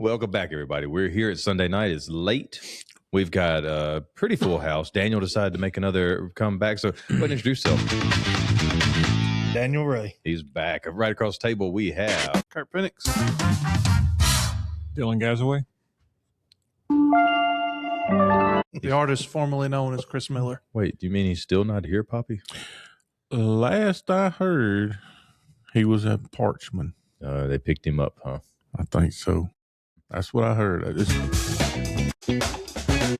Welcome back, everybody. We're here at Sunday night. It's late. We've got a pretty full house. Daniel decided to make another comeback, so go ahead and introduce yourself. Daniel Ray. He's back. Right across the table, we have Kurt Penix. Dylan Gazaway. The artist formerly known as Chris Miller. Wait, do you mean he's still not here, Poppy? Last I heard, he was at Parchman. They picked him up, huh? I think so. That's what I heard.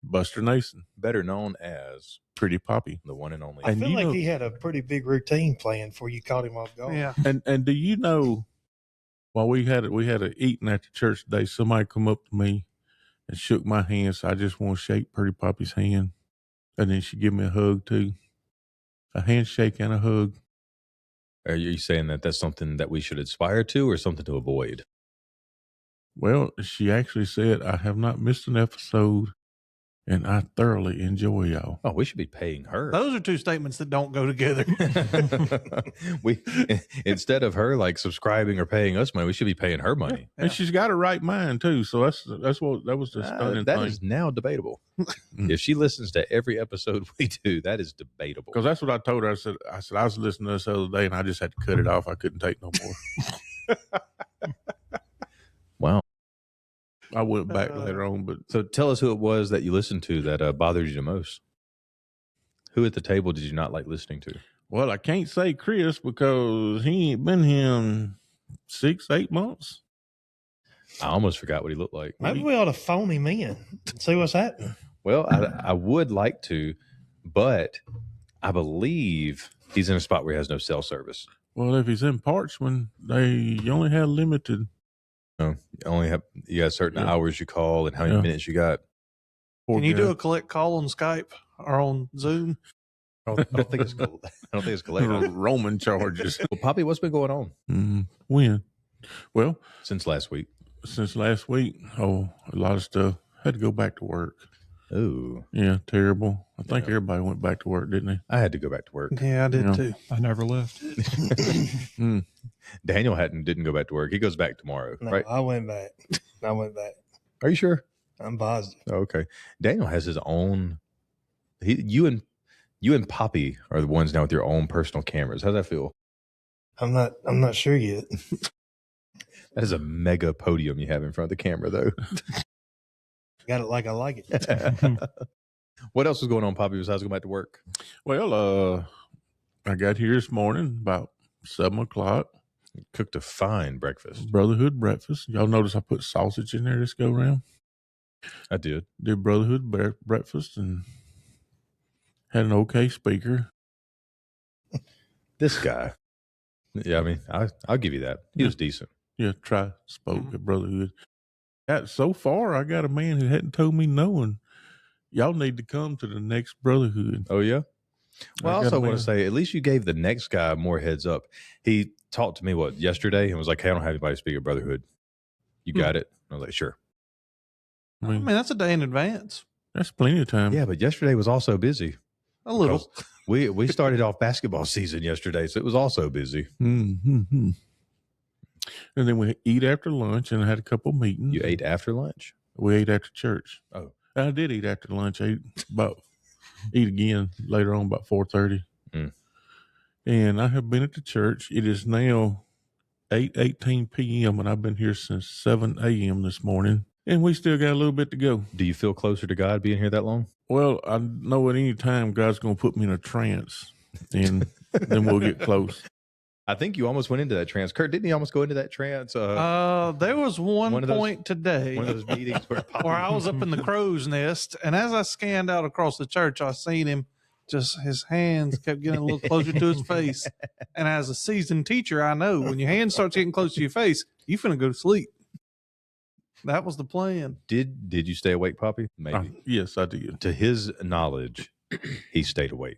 Buster Nason, Better known as Pretty Poppy. the one and only. I And feel you like know- he had a pretty big routine planned before you caught him off guard. Yeah. And do you know, while we had a eating at the church today, somebody come up to me and shook my hand. So I just want to shake Pretty Poppy's hand, and then she give me a hug too, a handshake and a hug. Are you saying that that's something that we should aspire to or something to avoid? Well, she actually said, I have not missed an episode, and I thoroughly enjoy y'all. Oh, we should be paying her. Those are two statements that don't go together. we instead of her like subscribing or paying us money, we should be paying her money. And she's got a right mind too. So that was the stunning That thing. is now debatable. If she listens to every episode we do, that is debatable. Because that's what I told her. I said I was listening to this the other day, and I just had to cut it off. I couldn't take no more. Wow. I went back later on, but So tell us who it was that you listened to that bothered you the most. Who at the table did you not like listening to? well, I can't say Chris because he ain't been here in 6-8 months. I almost forgot what he looked like. Maybe we ought to phone him in and see what's happening. Well, I would like to, but I believe he's in a spot where he has no cell service. Well, if he's in Parchman, you only have limited. You got certain Yeah. hours you call and how many Yeah. minutes you got. Can you do a collect call on Skype or on Zoom? I don't think it's cool. I don't think it's collected. Roman charges? Well, Poppy, what's been going on When? Well, since last week? since last week, a lot of stuff. Had to go back to work. Ooh, Yeah, terrible. I think Yeah. everybody went back to work, didn't they? I had to go back to work. Yeah, I did Yeah. too. I never left. Daniel didn't go back to work. He goes back tomorrow, No, right? I went back. Are you sure? I'm positive. Oh, okay. Daniel has his own. You and Poppy are the ones now with your own personal cameras. How's that feel? I'm not sure yet. That is a mega podium you have in front of the camera, though. Got it like I like it. What else was going on, Poppy, besides going back to work? Well, I got here this morning about 7:00. Cooked a fine breakfast. Brotherhood breakfast. Y'all notice I put sausage in there this go round. I did. Did Brotherhood breakfast and had an okay speaker. This guy. Yeah, I mean, I'll give you that. He was decent. Yeah, spoke at Brotherhood. So far, I got a man who hadn't told me no, and y'all need to come to the next Brotherhood. Oh, yeah? Well, I got also a want man. to say, at least you gave the next guy more heads up. He talked to me, yesterday, and was like, hey, I don't have anybody speak at Brotherhood. You got it? I was like, sure. I I mean, mean, that's a day in advance. that's plenty of time. Yeah, but yesterday was also busy. A little. We started off basketball season yesterday, so it was also busy. Mm-hmm. And then we eat after lunch and had a couple meetings. You ate after lunch? We ate after church. Oh. I did eat after lunch. I eat again later on about 4:30. And I have been at the church. It is now 8:18 p.m. and I've been here since 7 a.m. this morning. And we still got a little bit to go. Do you feel closer to God being here that long? Well, I know at any time God's going to put me in a trance, and then we'll get close. I think you almost went into that trance. Kurt, didn't he almost go into that trance? There was one one of those- point today One of those meetings where where I was up in the crow's nest, and as I scanned out across the church, I seen him. Just his hands kept getting a little closer to his face. And as a seasoned teacher, I know when your hands start getting close to your face, you finna go to sleep. That was the plan. Did you stay awake, Poppy? Maybe. Yes, I did. To his knowledge, he stayed awake.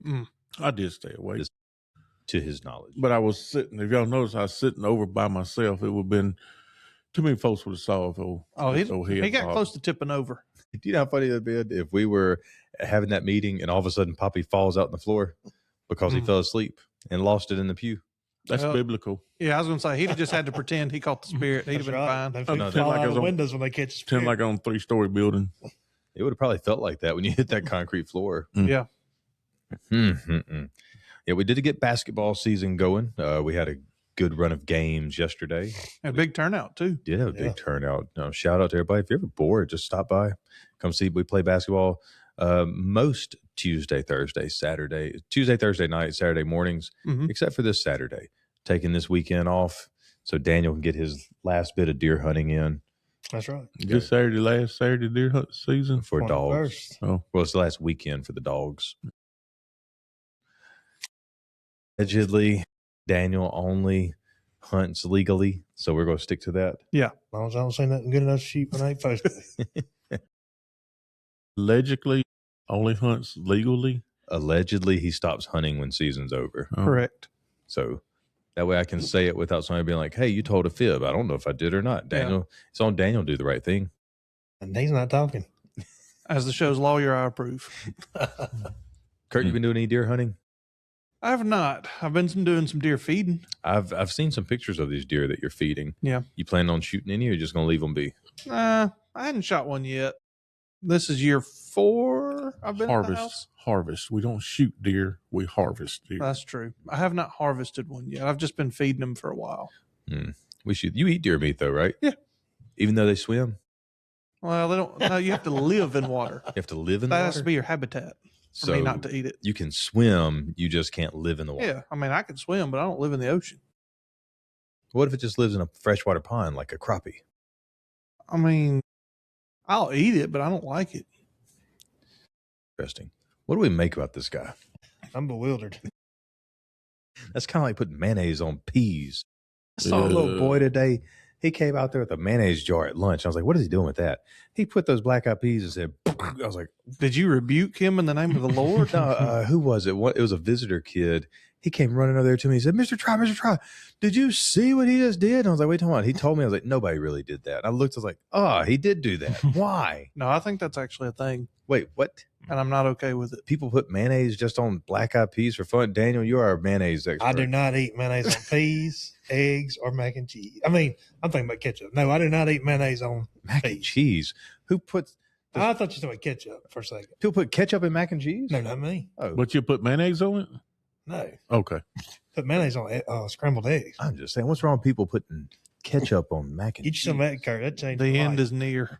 I did stay awake. To his knowledge. But I was sitting, if y'all notice, I was sitting over by myself. It would have been, too many folks would have saw if He got close to tipping over. Do you know how funny that'd be if we were having that meeting and all of a sudden Poppy falls out on the floor because he fell asleep and lost it in the pew? That's biblical. Yeah, I was going to say, he'd have just had to pretend he caught the spirit. He'd have been fine. They No, fall like out I of was the on- windows when they catch the Pretend spirit. like on a 3-story building. It would have probably felt like that when you hit that concrete floor. Yeah. Yeah, we did get basketball season going. We had a good run of games yesterday. A big turnout, too. Did have a big turnout. Shout out to everybody. If you're ever bored, just stop by. Come see. We play basketball most Tuesday, Thursday, night, Saturday mornings, except for this Saturday. Taking this weekend off so Daniel can get his last bit of deer hunting in. That's right. This Saturday, last Saturday deer hunt season for 21st. dogs. Oh, well, it's the last weekend for the dogs. Allegedly, Daniel only hunts legally, so we're going to stick to that. Yeah. As long as I don't say nothing good enough to sheep when I ain't supposed to. allegedly only hunts legally. Allegedly, he stops hunting when season's over. Oh. Correct. So that way I can say it without somebody being like, hey, you told a fib. I don't know if I did or not. Daniel, It's on Daniel to do the right thing. And he's not talking. As the show's lawyer, I approve. Kurt, you been doing any deer hunting? I have not. I've been doing some deer feeding. I've seen some pictures of these deer that you're feeding. Yeah. You plan on shooting any, or you're just going to leave them be? I hadn't shot one yet. This is year 4 I've been at the house. Harvest. We don't shoot deer. We harvest deer. That's true. I have not harvested one yet. I've just been feeding them for a while. We should. You eat deer meat though, right? Yeah. Even though they swim? Well, they don't. No, you have to live in water. You have to live in the That water? has to be your habitat for me not to eat it. You can swim, you just can't live in the water. Yeah. I mean, I can swim, but I don't live in the ocean. What if it just lives in a freshwater pond like a crappie? I mean, I'll eat it, but I don't like it. Interesting. What do we make about this guy? I'm bewildered. That's kind of like putting mayonnaise on peas. I saw a little boy today. He came out there with a mayonnaise jar at lunch. I was like, what is he doing with that? He put those black-eyed peas and said, I was like, did you rebuke him in the name of the Lord? No, who was it? It was a visitor kid. He came running over there to me. He said, Mr. Try, did you see what he just did? And I was like, wait, hold on. He told me. I was like, nobody really did that. And I looked, I was like, oh, he did do that. Why? No, I think that's actually a thing. Wait, what? And I'm not okay with it. People put mayonnaise just on black-eyed peas for fun. Daniel, you are a mayonnaise expert. I do not eat mayonnaise on peas, eggs, or mac and cheese. I mean, I'm thinking about ketchup. No, I do not eat mayonnaise on mac and cheese. Who puts? I thought you said ketchup for a second. People put ketchup in mac and cheese? No, not me. Oh, But you put mayonnaise on it? No. Okay. Put mayonnaise on scrambled eggs. I'm just saying, what's wrong with people putting ketchup on mac and Get you cheese? some of that, Kurt. That changed The my end life. is near.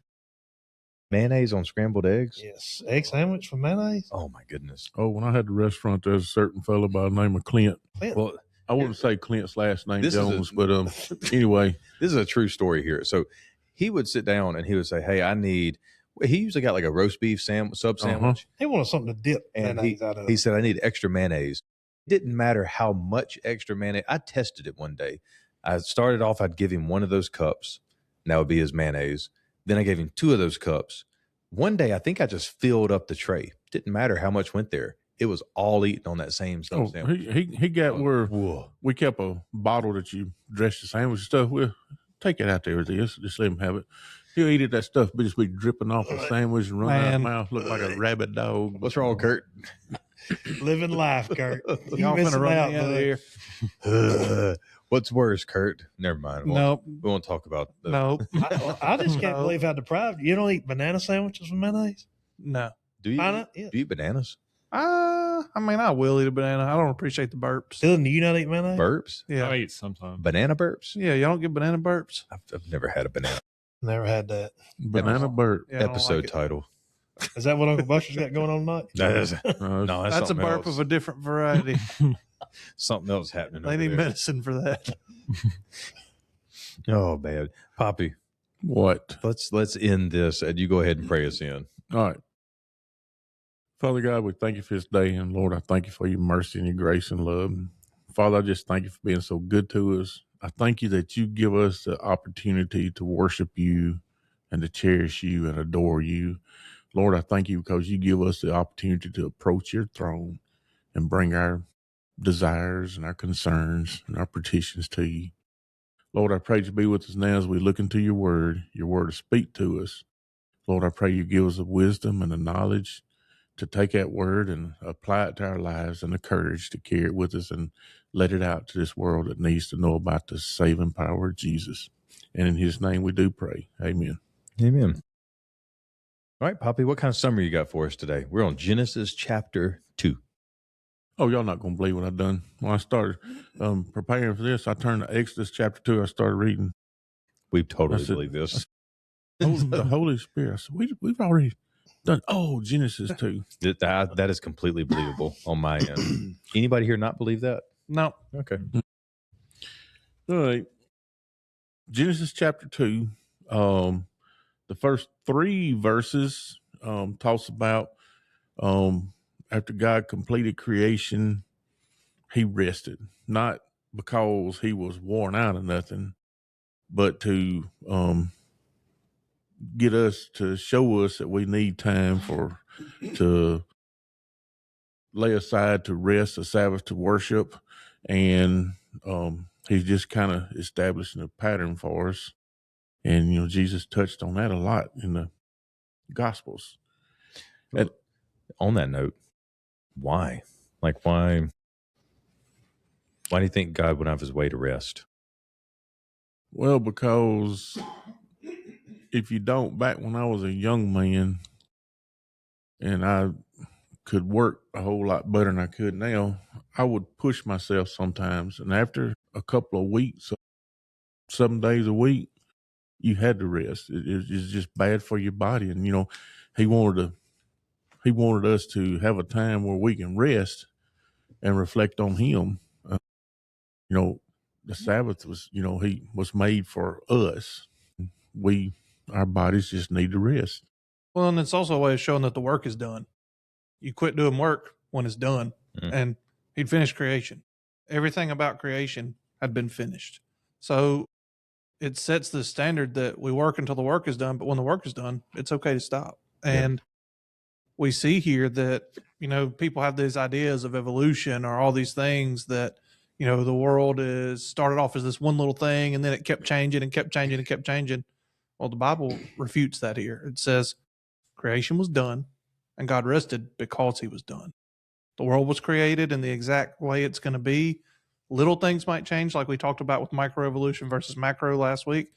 Mayonnaise on scrambled eggs? Yes. Egg sandwich with mayonnaise? Oh, my goodness. Oh, when I had the restaurant, there's a certain fellow by the name of Clint. Well, I wouldn't say Clint's last name This is Jones, but anyway. This is a true story here. So he would sit down and he would say, hey, he usually got like a roast beef sub sandwich. He wanted something to dip And mayonnaise out of. he said, I need extra mayonnaise. It didn't matter how much extra mayonnaise. I tested it one day. I started off, I'd give him one of those cups, and that would be his mayonnaise. Then I gave him 2 of those cups. One day, I think I just filled up the tray. Didn't matter how much went there. It was all eaten on that same sub sandwich. He got where Whoa. we kept a bottle that you dress the sandwich and stuff with. Take it out there with this. Just let him have it. He'll eat it, that stuff, but just be dripping off the sandwich and run out of the mouth, look like a rabid dog. What's wrong, Kurt? Living life, Kurt. Y'all finna run me out of here. What's worse, Kurt? Never mind. Nope. We won't talk about that. Nope. I just can't No. believe how deprived you don't eat banana sandwiches with mayonnaise. No. Do you, Why not? Yeah. do you eat bananas? I mean, I will eat a banana. I don't appreciate the burps. Dylan, do you not eat mayonnaise? Burps? Yeah. I eat sometimes. Banana burps? Yeah, y'all don't get banana burps? I've never had a banana. Never had that. Banana burp. Yeah, I don't Episode like it. title. Is that what Uncle Buster's got going on tonight? No, that's That's a something burp else. of a different variety. Something else happening. They over need there. medicine for that. Oh, man. Poppy, What? let's end this and you go ahead and pray us in. All right. Father God, we thank you for this day. And Lord, I thank you for your mercy and your grace and love. Father, I just thank you for being so good to us. I thank you that you give us the opportunity to worship you and to cherish you and adore you. Lord, I thank you because you give us the opportunity to approach your throne and bring our desires and our concerns and our petitions to you. Lord, I pray you be with us now as we look into your word to speak to us. Lord, I pray you give us the wisdom and the knowledge to take that word and apply it to our lives, and the courage to carry it with us and let it out to this world that needs to know about the saving power of Jesus. And in his name we do pray. Amen. Amen. All right, Poppy, what kind of summary you got for us today? We're on Genesis chapter 2. Oh, y'all not going to believe what I've done. When I started preparing for this, I turned to Exodus chapter 2. I started reading. We totally believe this. The Holy Spirit. I said, we've already done. Oh, Genesis 2. That is completely believable on my end. Anybody here not believe that? No. Okay. All right. Genesis chapter 2. The first 3 verses talks about after God completed creation, he rested, not because he was worn out or nothing, but to get us to show us that we need time to lay aside, to rest, a Sabbath to worship. And he's just kind of establishing a pattern for us. And, Jesus touched on that a lot in the Gospels. On that note, why? Like, why do you think God went out of his way to rest? Well, because if you don't, back when I was a young man and I could work a whole lot better than I could now, I would push myself sometimes. And after a couple of weeks, 7 days a week, you had to rest. It's just bad for your body. And, he wanted us to have a time where we can rest and reflect on him. The Sabbath was, he was made for us. Our bodies just need to rest. Well, and it's also a way of showing that the work is done. You quit doing work when it's done. And he'd finished creation. Everything about creation had been finished. So it sets the standard that we work until the work is done, but when the work is done, it's okay to stop. And we see here that, people have these ideas of evolution or all these things that, the world is started off as this one little thing and then it kept changing and kept changing and kept changing. Well, the Bible refutes that here. It says creation was done and God rested because he was done. The world was created in the exact way it's going to be. Little things might change, like we talked about with microevolution versus macro last week.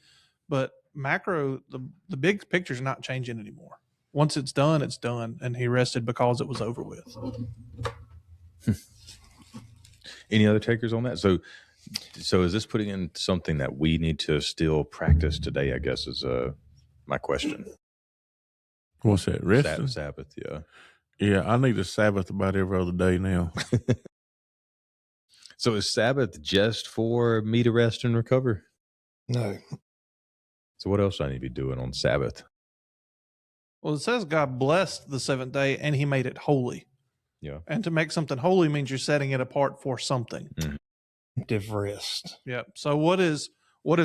But macro, the big picture is not changing anymore. Once it's done, it's done. And he rested because it was over with. Any other takers on that? So is this putting in something that we need to still practice today, I guess, is my question. What's that? Resting? Sabbath, yeah. Yeah, I need a Sabbath about every other day now. So is Sabbath just for me to rest and recover? No. So what else do I need to be doing on Sabbath? Well, it says God blessed the seventh day and he made it holy. Yeah. And to make something holy means you're setting it apart for something. Active rest. Yeah. So what is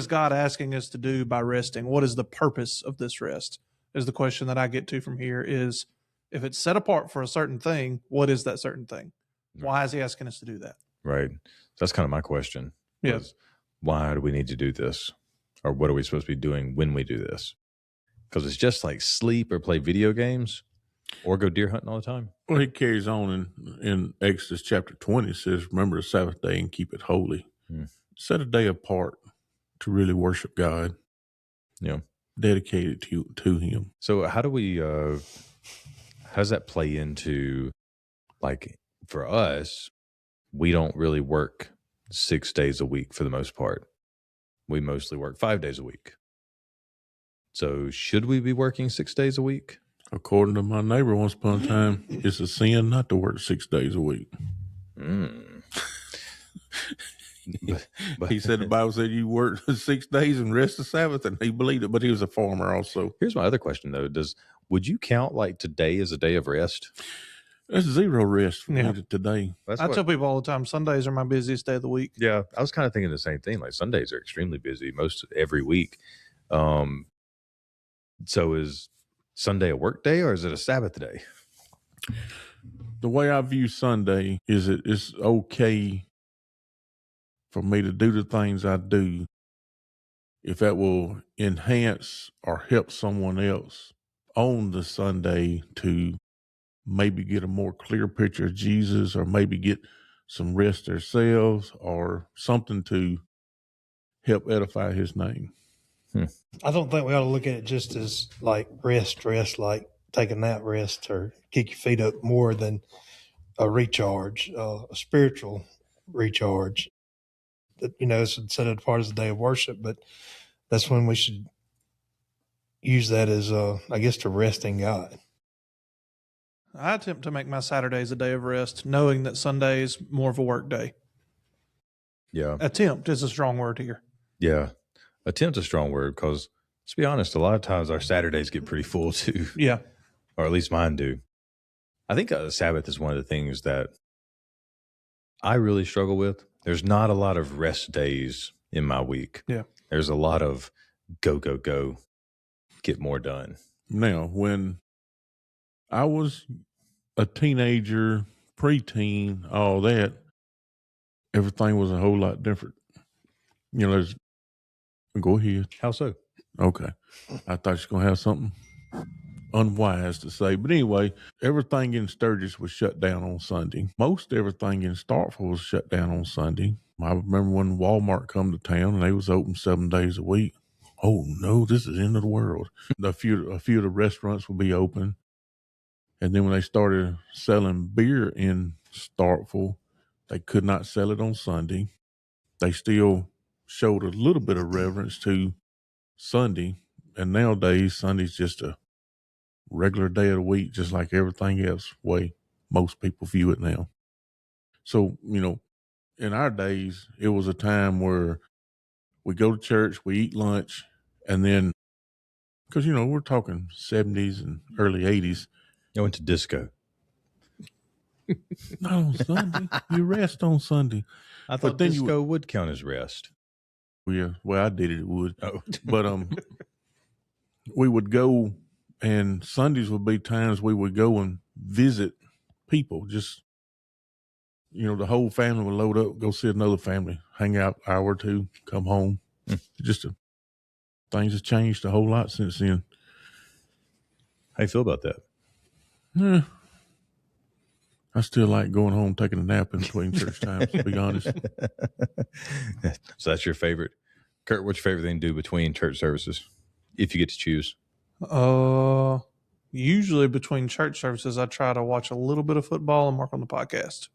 God asking us to do by resting? What is the purpose of this rest? Is the question that I get to from here is, if it's set apart for a certain thing, what is that certain thing? Why is he asking us to do that? Right. That's kind of my question. Yes. Why do we need to do this? Or what are we supposed to be doing when we do this? Because it's just like sleep or play video games or go deer hunting all the time. Well, he carries on in Exodus chapter 20. It says, remember the Sabbath day and keep it holy. Set a day apart to really worship God. Yeah. Dedicated to him. So how do we, how does that play into, like, for us, we don't really work 6 days a week for the most part. We mostly work 5 days a week. So should we be working 6 days a week? According to my neighbor once upon a time, it's a sin not to work 6 days a week. But he said the Bible said you work 6 days and rest the Sabbath, and he believed it, but he was a farmer also. Here's my other question, though. Would you count like today as a day of rest? That's zero rest for me today. I tell people all the time, Sundays are my busiest day of the week. Yeah, I was kind of thinking the same thing. Like Sundays are extremely busy most every week. So is Sunday a work day or is it a Sabbath day? The way I view Sunday is it's okay for me to do the things I do if that will enhance or help someone else on the Sunday to maybe get a more clear picture of Jesus, or maybe get some rest ourselves, or something to help edify his name. I don't think we ought to look at it just as like rest, like take a nap, rest, or kick your feet up more than a recharge, a spiritual recharge. That, it's set apart as a day of worship, but that's when we should use that as, I guess, to rest in God. I attempt to make my Saturdays a day of rest, knowing that Sunday is more of a work day. Yeah. Attempt is a strong word here. Yeah. Attempt a strong word, because let's be honest, a lot of times our Saturdays get pretty full too. Yeah. Or at least mine do. I think Sabbath is one of the things that I really struggle with. There's not a lot of rest days in my week. Yeah. There's a lot of go, go, go, get more done. Now, when I was a teenager, preteen, all that, everything was a whole lot different. There's, go ahead. How so? Okay. I thought you were going to have something unwise to say. But anyway, everything in Sturgis was shut down on Sunday. Most everything in Starkville was shut down on Sunday. I remember when Walmart come to town and they was open 7 days a week. Oh no, this is the end of the world. A few of the restaurants would be open. And then when they started selling beer in Starkville, they could not sell it on Sunday. They still showed a little bit of reverence to Sunday. And nowadays, Sunday's just a regular day of the week, just like everything else, way most people view it now. So, in our days, it was a time where we go to church, we eat lunch, and then, because, we're talking 70s and early 80s. I went to disco. Not on Sunday. You rest on Sunday. I thought disco would count as rest. Yeah, well, I did it would. Oh. But we would go, and Sundays would be times we would go and visit people. Just, the whole family would load up, go see another family, hang out an hour or two, come home. Things have changed a whole lot since then. How you feel about that? Yeah. I still like going home, taking a nap in between church times, to be honest. So that's your favorite. Kurt, what's your favorite thing to do between church services, if you get to choose? Usually between church services, I try to watch a little bit of football and work on the podcast,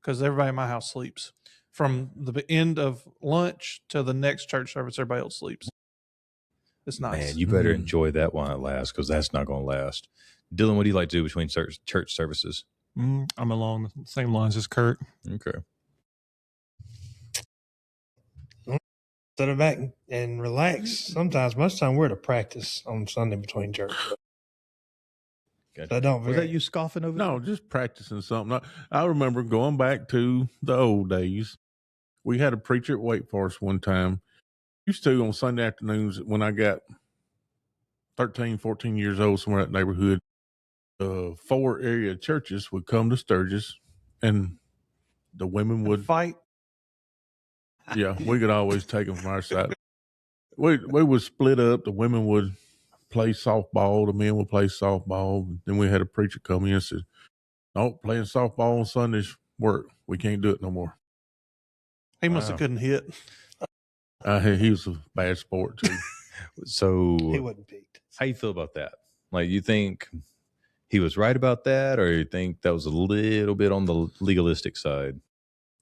because everybody in my house sleeps. From the end of lunch to the next church service, everybody else sleeps. It's nice. Man, you better enjoy that while it lasts, because that's not going to last. Dylan, what do you like to do between church services? I'm along the same lines as Kurt. Okay. Sit back and relax. Sometimes, most of the time, we're at a practice on Sunday between church. Gotcha. Was that you scoffing over? No, just practicing something. I remember going back to the old days. We had a preacher at Wake Forest one time. Used to on Sunday afternoons when I got 13, 14 years old, somewhere in that neighborhood, 4 area churches would come to Sturgis, and the women would fight. Yeah, we could always take them from our side. We would split up. The women would play softball. The men would play softball. Then we had a preacher come in and said, "No, playing softball on Sundays work. We can't do it no more." He must have couldn't hit. He was a bad sport too. So he wasn't picked. How you feel about that? Like, you think he was right about that, or you think that was a little bit on the legalistic side?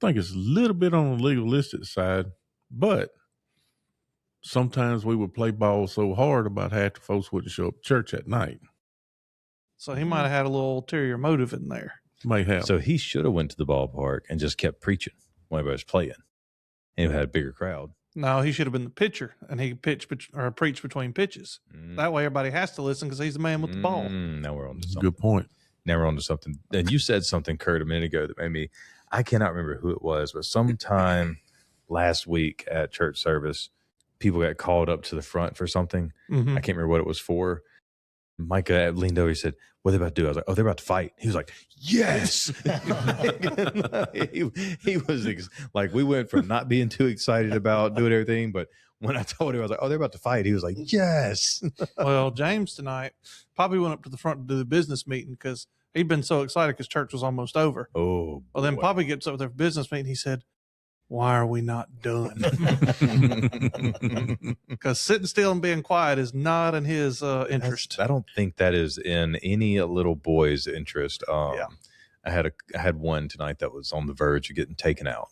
I think it's a little bit on the legalistic side, but sometimes we would play ball so hard about half the folks wouldn't show up to church at night. So he might have had a little ulterior motive in there. May have. So he should have went to the ballpark and just kept preaching when everybody was playing, and he had a bigger crowd. No, he should have been the pitcher, and he preach between pitches. That way, everybody has to listen because he's the man with the ball. Now we're on to something. Good point. Now we're on to something. And you said something, Kurt, a minute ago that made me. I cannot remember who it was, but sometime last week at church service, people got called up to the front for something. Mm-hmm. I can't remember what it was for. Micah leaned over. He said, "What are they about to do?" I was like, "Oh, they're about to fight." He was like, "Yes!" he was like, we went from not being too excited about doing everything, but when I told him, I was like, "Oh, they're about to fight," he was like, "Yes." Well, James tonight probably went up to the front to do the business meeting because He'd been so excited because church was almost over. Oh, Well, then boy. Papa gets up with their business meeting. He said, "Why are we not done?" Because sitting still and being quiet is not in his interest. I don't think that is in any little boy's interest. Yeah. I had one tonight that was on the verge of getting taken out.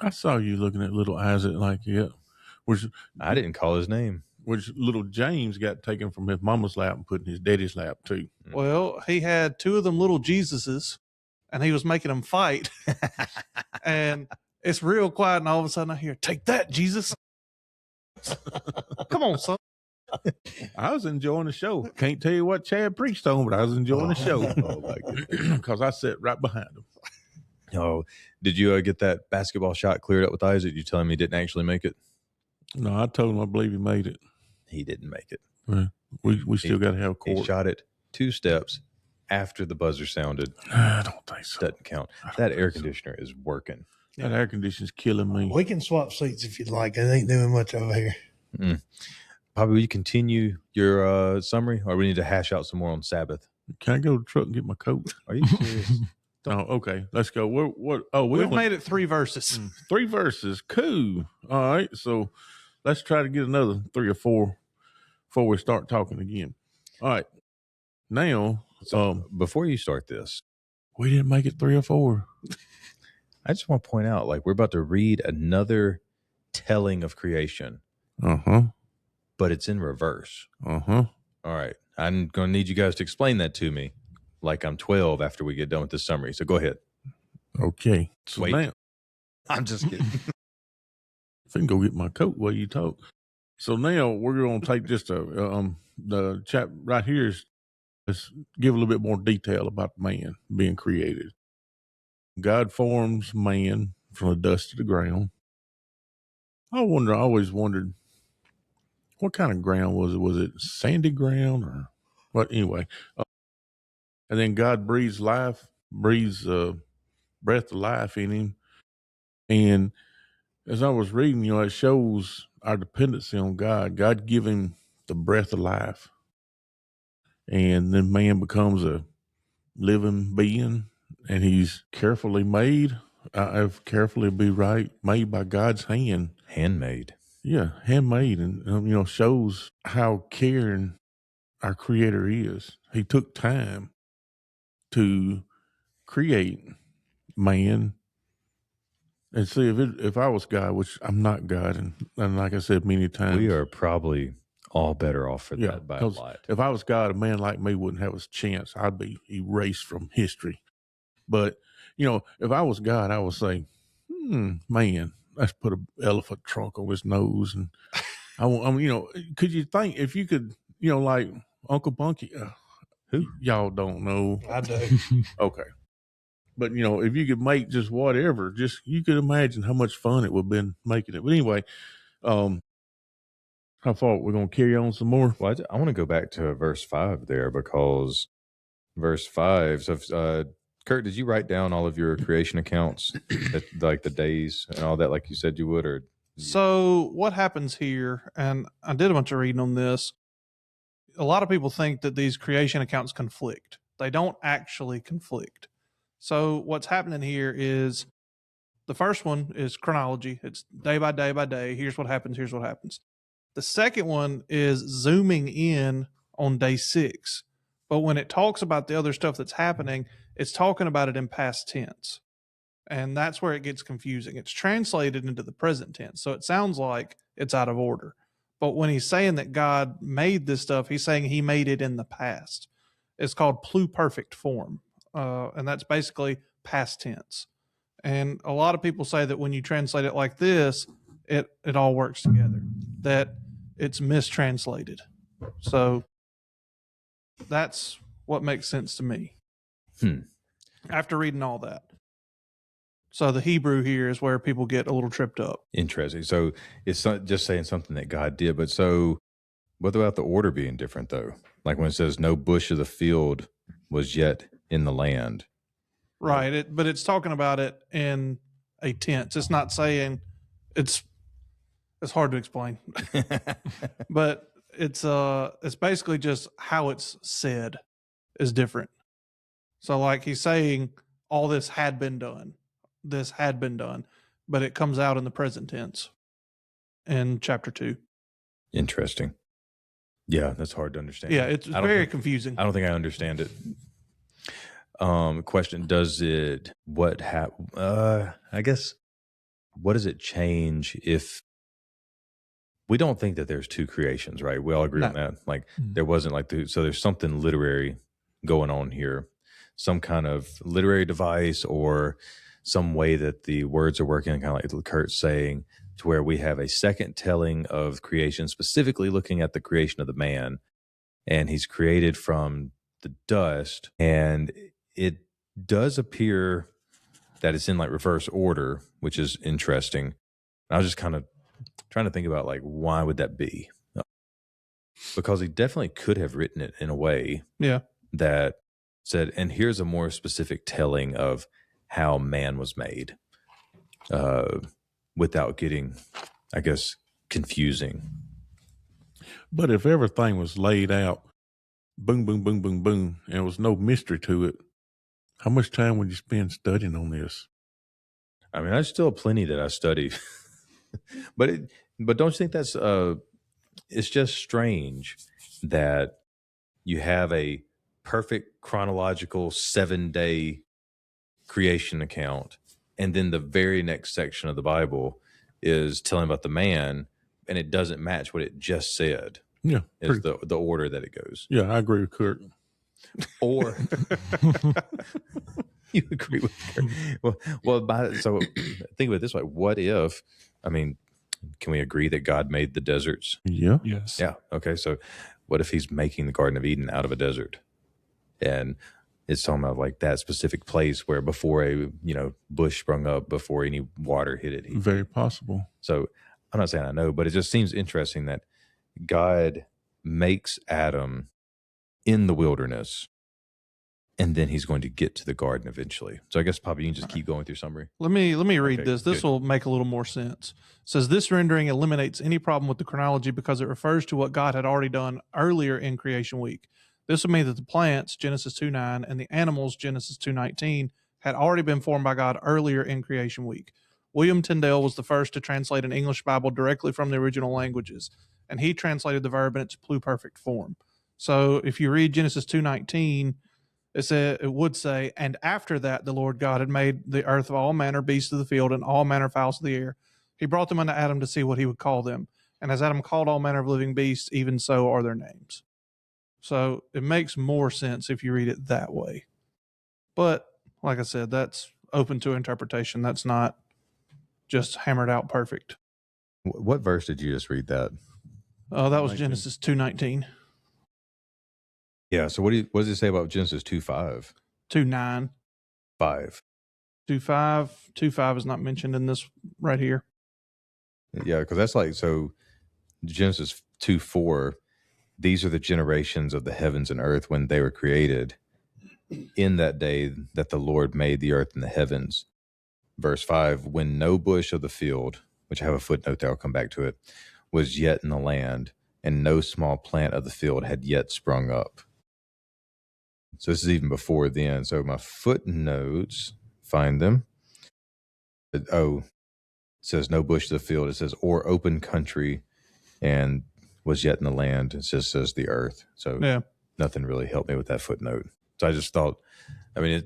I saw you looking at little Isaac like, yeah. Which I didn't call his name. Which little James got taken from his mama's lap and put in his daddy's lap too. Well, he had two of them little Jesuses, and he was making them fight. And it's real quiet, and all of a sudden I hear, "Take that, Jesus." Come on, son. I was enjoying the show. Can't tell you what Chad preached on, but I was enjoying the show. Oh, my goodness. Because I sat right behind him. Oh, did you get that basketball shot cleared up with Isaac? Did you tell him he didn't actually make it? No, I told him I believe he made it. He didn't make it. Yeah. We still got to have court. He shot it 2 steps after the buzzer sounded. I don't think so. Doesn't count. That air conditioner is working. That air conditioner's killing me. We can swap seats if you'd like. It ain't doing much over here. Bobby, will you continue your summary, or we need to hash out some more on Sabbath? Can I go to the truck and get my coat? Are you serious? Oh, okay. Let's go. We've made it 3 verses. 3 verses. Cool. All right. So let's try to get another 3 or 4 before we start talking again. All right. Now, So before you start this, we didn't make it 3 or 4. I just want to point out, like, we're about to read another telling of creation, but it's in reverse. Uh-huh. All right. I'm going to need you guys to explain that to me like I'm 12 after we get done with this summary. So go ahead. Okay. So Wait. now, I'm just kidding. I can go get my coat while you talk. So now we're going to take just the chap right here is, let's give a little bit more detail about man being created. God forms man from the dust of the ground. I always wondered, what kind of ground was it? Was it sandy ground or what? Anyway, and then God breathes breath of life in him. And as I was reading, it shows our dependency on God. God give him the breath of life. And then man becomes a living being, and he's carefully made. Carefully be right, made by God's hand. Handmade. Yeah, handmade. And, shows how caring our Creator is. He took time to create man. And see, if I was God, which I'm not God, and like I said many times, We are probably all better off for that by a 'cause lot. if I was God, a man like me wouldn't have a chance. I'd be erased from history. But, if I was God, I would say, man, let's put an elephant trunk on his nose. And could you think if you could, like Uncle Bunky, who y'all don't know. I do. Okay. But, if you could make just whatever, you could imagine how much fun it would have been making it. But anyway, how far we're going to carry on some more? Well, I want to go back to verse 5 there, because verse 5. So, Kurt, did you write down all of your creation accounts, like the days and all that, like you said you would? Or So what happens here, and I did a bunch of reading on this, a lot of people think that these creation accounts conflict. They don't actually conflict. So what's happening here is the first one is chronology. It's day by day by day. Here's what happens. Here's what happens. The second one is zooming in on day 6. But when it talks about the other stuff that's happening, it's talking about it in past tense. And that's where it gets confusing. It's translated into the present tense. So it sounds like it's out of order. But when he's saying that God made this stuff, he's saying he made it in the past. It's called pluperfect form. And that's basically past tense. And a lot of people say that when you translate it like this, it all works together, that it's mistranslated. So that's what makes sense to me after reading all that. So the Hebrew here is where people get a little tripped up. Interesting. So it's not just saying something that God did, but so what about the order being different, though? Like when it says no bush of the field was yet in the land. Right. But it's talking about it in a tense. It's not saying it's hard to explain, but it's basically just how it's said is different. So like he's saying all this had been done. This had been done, but it comes out in the present tense in chapter 2. Interesting. Yeah, that's hard to understand. Yeah, it's very confusing. I don't think I understand it. Question: does it? I guess. What does it change if we don't think that there's two creations? Right? We all agree on that. Like there wasn't like so there's something literary going on here, some kind of literary device or some way that the words are working, kind of like Kurt's saying, to where we have a second telling of creation, specifically looking at the creation of the man, and he's created from the dust, and it does appear that it's in like reverse order, which is interesting. I was just kind of trying to think about like, why would that be? Because he definitely could have written it in a way that said, and here's a more specific telling of how man was made, without getting, I guess, confusing. But if everything was laid out, boom, boom, boom, boom, boom, and there was no mystery to it, how much time would you spend studying on this? I mean, there's still plenty that I study, but don't you think that's it's just strange that you have a perfect chronological 7-day creation account, and then the very next section of the Bible is telling about the man, and it doesn't match what it just said. Yeah, is the order that it goes. Yeah, I agree with Kurt. Or you agree with Kurt? So think of it this way: what if? I mean, can we agree that God made the deserts? Yeah. Yes. Yeah. Okay. So, what if He's making the Garden of Eden out of a desert, and it's talking about like that specific place where before a bush sprung up, before any water hit it? Very possible. So I'm not saying I know, but it just seems interesting that God makes Adam in the wilderness, and then He's going to get to the garden eventually. So I guess, Papa, you can just keep going through summary. Let me read this. This will make a little more sense. It says, this rendering eliminates any problem with the chronology because it refers to what God had already done earlier in creation week. This would mean that the plants, Genesis 2:9, and the animals, Genesis 2:19, had already been formed by God earlier in creation week. William Tyndale was the first to translate an English Bible directly from the original languages, and he translated the verb in its pluperfect form. So if you read Genesis 2:19, it would say, and after that, the Lord God had made the earth of all manner beasts of the field and all manner fowls of the air. He brought them unto Adam to see what he would call them. And as Adam called all manner of living beasts, even so are their names. So it makes more sense if you read it that way. But like I said, that's open to interpretation. That's not just hammered out perfect. What verse did you just read that? That was Genesis 2:19. Yeah. So what does it say about Genesis 2:5? 2:9. 5. 2:5. 2:5 is not mentioned in this right here. Yeah, because that's like, so Genesis 2:4, these are the generations of the heavens and earth when they were created in that day that the Lord made the earth and the heavens. Verse 5, when no bush of the field, which I have a footnote there, I'll come back to it, was yet in the land, and no small plant of the field had yet sprung up. So this is even before then. So my footnotes, find them. It says no bush of the field. It says or open country, and was yet in the land. It just says the earth. So nothing really helped me with that footnote. So I just thought, I mean,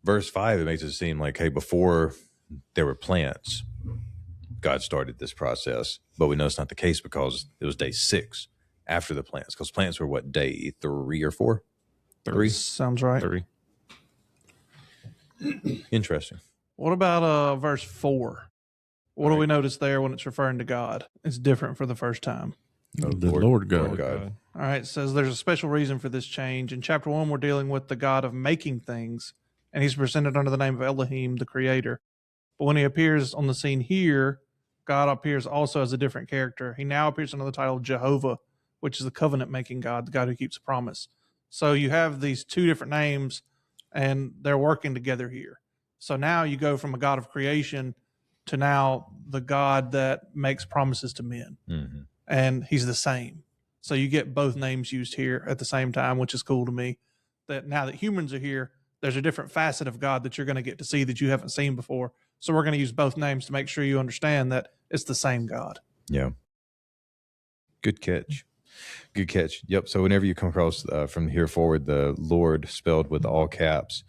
verse 5, it makes it seem like, hey, before there were plants, God started this process. But we know it's not the case because it was day 6 after the plants. Because plants were what, day 3 or 4? 3? Sounds right. 3. Interesting. What about verse 4? What do we notice there when it's referring to God? It's different for the first time. The Lord God. All right, it says there's a special reason for this change. In chapter 1, we're dealing with the God of making things, and he's presented under the name of Elohim, the creator. But when he appears on the scene here, God appears also as a different character. He now appears under the title of Jehovah, which is the covenant-making God, the God who keeps a promise. So you have these two different names, and they're working together here. So now you go from a God of creation to now the God that makes promises to men. Mm-hmm. And he's the same. So you get both names used here at the same time, which is cool to me. That now that humans are here, there's a different facet of God that you're going to get to see that you haven't seen before. So we're going to use both names to make sure you understand that it's the same God. Yeah. Good catch. Good catch. Yep. So whenever you come across from here forward the Lord spelled with all caps,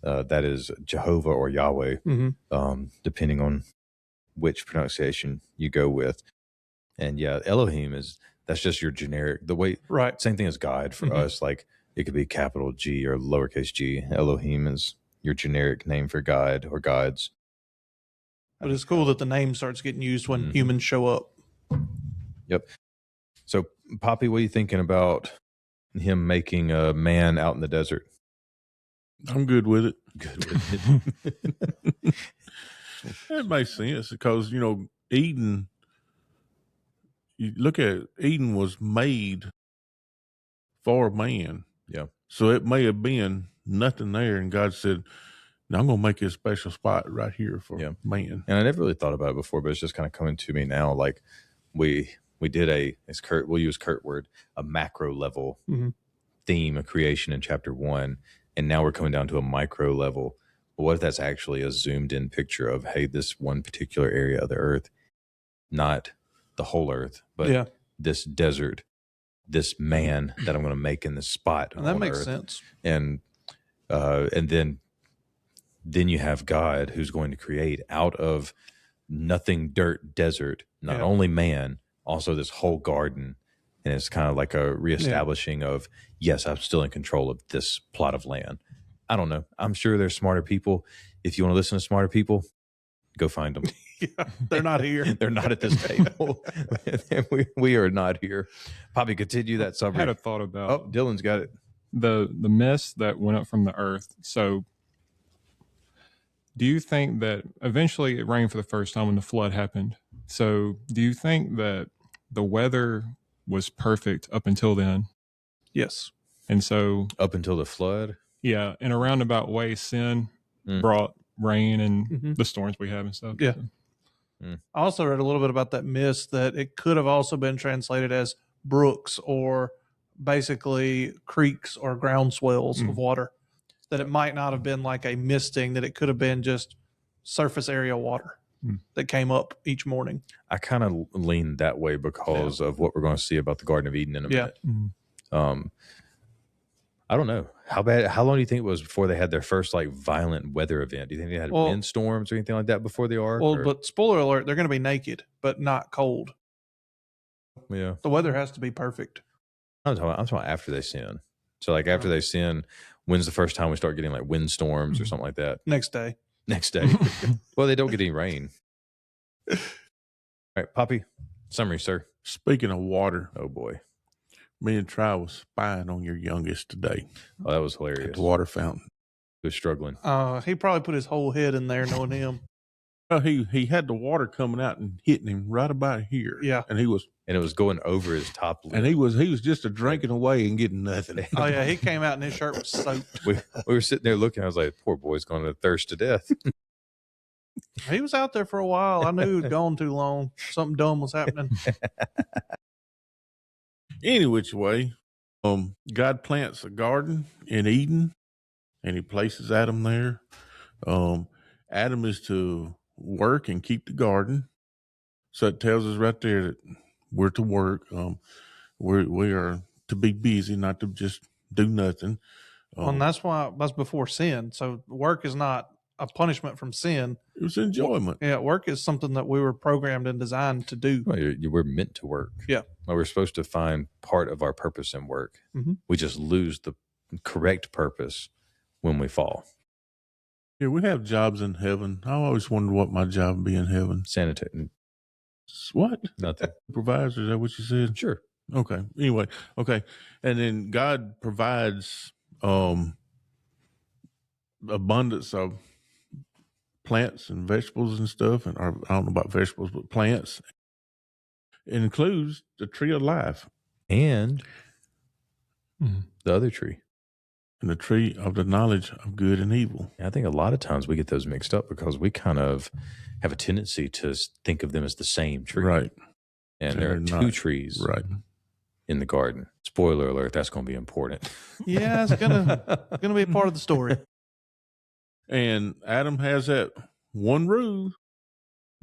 that is Jehovah or Yahweh, depending on which pronunciation you go with. And yeah, Elohim that's just your generic, the way, Right. same thing as God for us. Like it could be capital G or lowercase g. Elohim is your generic name for God or gods. But it's cool that the name starts getting used when humans show up. Yep. So, Poppy, what are you thinking about him making a man out in the desert? I'm good with it. Good with it. That makes sense because, Eden, you look at it, Eden was made for man. Yeah. So it may have been nothing there. And God said, now I'm going to make you a special spot right here for man. And I never really thought about it before, but it's just kind of coming to me now. Like we did we'll use Kurt word, a macro level theme of creation in chapter 1. And now we're coming down to a micro level. But what if that's actually a zoomed in picture of, hey, this one particular area of the earth, not the whole earth, but this desert, this man that I'm going to make in this spot. And that on makes earth. sense. And then you have God who's going to create out of nothing, dirt, desert, not only man, also this whole garden. And it's kind of like a reestablishing of, yes, I'm still in control of this plot of land. I don't know. I'm sure there's smarter people. If you want to listen to smarter people, go find them. They're not here. They're not at this table. we are not here. Probably continue that I summary. had a thought about Oh, Dylan's got it. the mist that went up from the earth. So do you think that eventually it rained for the first time when the flood happened? So do you think that the weather was perfect up until then? Yes. And so Up until the flood. yeah, in a roundabout way, sin brought rain and the storms we have and stuff. Yeah. So. I also read a little bit about that mist, that it could have also been translated as brooks or basically creeks or ground swells of water. That it might not have been like a misting, that it could have been just surface area water that came up each morning. I kind of lean that way because of what we're going to see about the Garden of Eden in a minute. I don't know. How long do you think it was before they had their first like violent weather event? Do you think they had windstorms or anything like that before the ark? Well, but spoiler alert, they're going to be naked, but not cold. Yeah. The weather has to be perfect. I'm talking after they sin. So like after they sin, when's the first time we start getting like windstorms or something like that? Next day. Well, they don't get any rain. All right, Poppy, summary, sir. Speaking of water, Oh boy. me and Tri was spying on your youngest today Oh, that was at hilarious. the water fountain. He was struggling. He probably put his whole head in there, knowing him. Well, he had the water coming out and hitting him right about here. Yeah. And it was going over his top lip. he was just a drinking away and getting nothing. Oh yeah, he came out and his shirt was soaked. we were sitting there looking. I was like, poor boy's going to thirst to death. He was out there for a while. I knew he'd gone too long. Something dumb was happening. Any which way, God plants a garden in Eden, and he places Adam there. Adam is to work and keep the garden. So it tells us right there that we're to work. We are to be busy, not to just do nothing. And that's before sin. So work is not a punishment from sin. It was enjoyment. Yeah, work is something that we were programmed and designed to do. Well, we're meant to work. Yeah. Well, we're supposed to find part of our purpose in work. We just lose the correct purpose when we fall. Yeah, we have jobs in heaven. I always wondered what my job would be in heaven. Sanitary. What? Nothing. Supervisor, is that what you said? Sure. Okay. Anyway, okay. And then God provides abundance of plants and vegetables and stuff. And I don't know about vegetables, but plants. It includes the tree of life. And the other tree. And the tree of the knowledge of good and evil. I think a lot of times we get those mixed up because we kind of have a tendency to think of them as the same tree. Right. And there are two trees in the garden. Spoiler alert, that's going to be important. Yeah, it's gonna be a part of the story. And Adam has that one rule: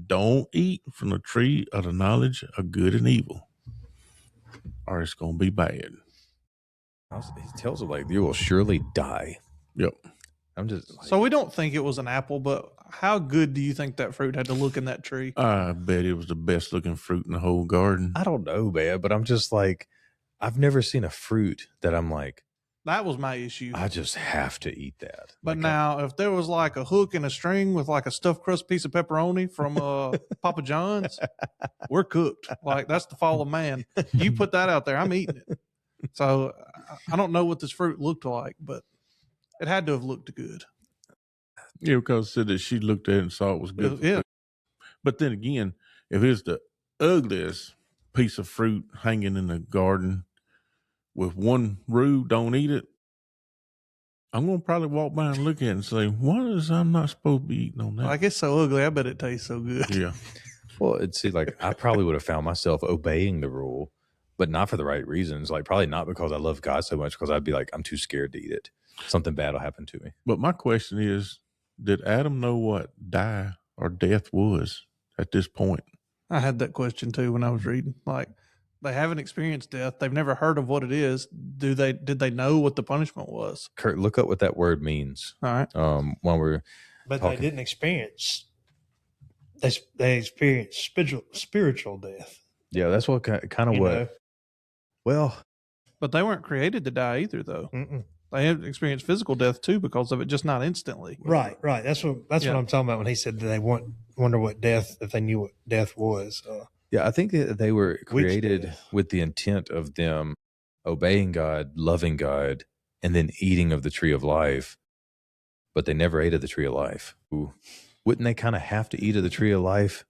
don't eat from the tree of the knowledge of good and evil, or it's going to be bad. He tells him, like, you will surely die. Yep. I'm just like, So we don't think it was an apple, but how good do you think that fruit had to look in that tree? I bet it was the best looking fruit in the whole garden. I don't know, man, but I'm just like, I've never seen a fruit that I'm like, That was my issue. I just have to eat that. But Like, now, if there was like a hook and a string with like a stuffed crust piece of pepperoni from Papa John's, we're cooked. Like, that's the fall of man. You put that out there, I'm eating it. So I don't know what this fruit looked like, but it had to have looked good. Yeah, because it said that she looked at it and saw it was good. Yeah. But then again, if it's the ugliest piece of fruit hanging in the garden with one rule, don't eat it, I'm going to probably walk by and look at it and say, what is I'm not supposed to be eating on that? Like, it's so ugly. I bet it tastes so good. Yeah. well, it'd see, like, I probably would have found myself obeying the rule, but not for the right reasons. Like, probably not because I love God so much, because I'd be like, I'm too scared to eat it. Something bad will happen to me. But my question is, did Adam know what die or death was at this point? I had that question too when I was reading. Like, they haven't experienced death. They've never heard of what it is. Did they know what the punishment was? Kurt, look up what that word means. All right. When we're But talking. they didn't experience. They experienced spiritual death. Yeah, that's what kind of you what. know? Well, But they weren't created to die either, though. Mm-mm. They have experienced physical death too because of it, just not instantly. Right. That's what Yeah. I'm talking about when he said that they wonder what death, if they knew what death was. yeah, I think that they were created death? with the intent of them obeying God, loving God, and then eating of the tree of life. But they never ate of the tree of life. Ooh. Wouldn't they kind of have to eat of the tree of life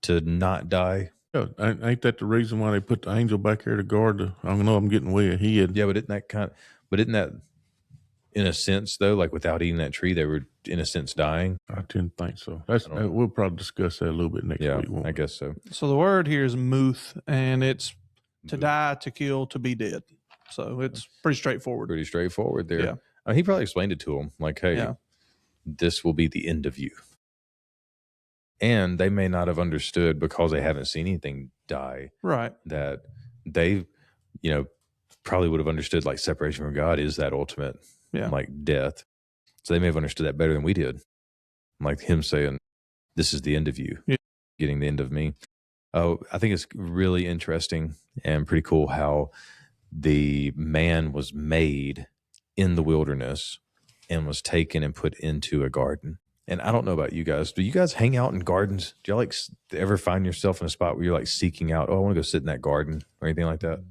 to not die? Yeah, ain't that the reason why they put the angel back here to guard the? I don't know. I'm getting way ahead. Yeah, but isn't that in a sense though, like without eating that tree, they were in a sense dying? I tend to think so. I don't know. We'll probably discuss that a little bit next Yeah, week. won't I we? guess so. So the word here is muth, and it's to die, to kill, to be dead. So it's pretty straightforward. Pretty straightforward there. Yeah. He probably explained it to them like, hey, Yeah. this will be the end of you. And they may not have understood because they haven't seen anything die Right. that they, probably would have understood like separation from God is that ultimate, like death. So they may have understood that better than we did. Like him saying, this is the end of you, getting the end of me. Oh, I think it's really interesting and pretty cool how the man was made in the wilderness and was taken and put into a garden. And I don't know about you guys. Do you guys hang out in gardens? Do you ever find yourself in a spot where you're like seeking out, I want to go sit in that garden or anything like that?